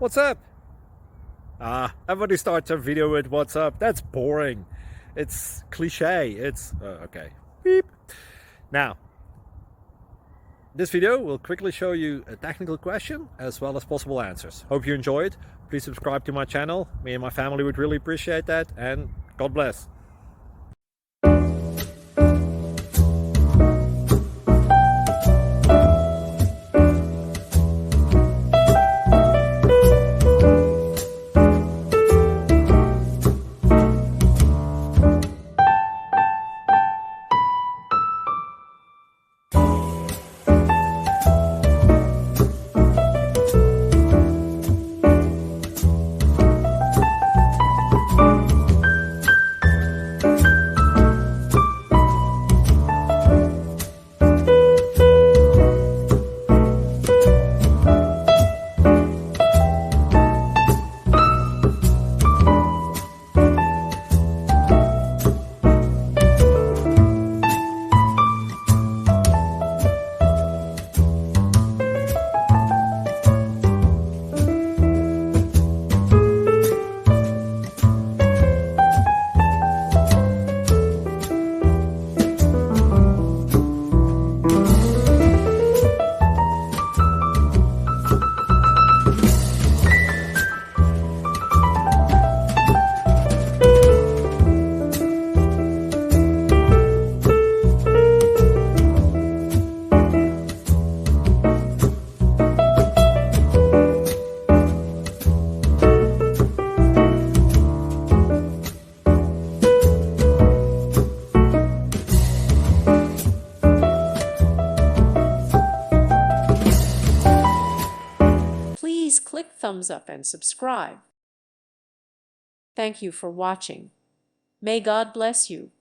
what's up? Everybody starts a video with what's up. That's boring. It's cliche. It's okay. Beep. Now, this video will quickly show you a technical question as well as possible answers. Hope you enjoy it. Please subscribe to my channel. Me and my family would really appreciate that, and God bless. Please click thumbs up and subscribe. Thank you for watching. May God bless you.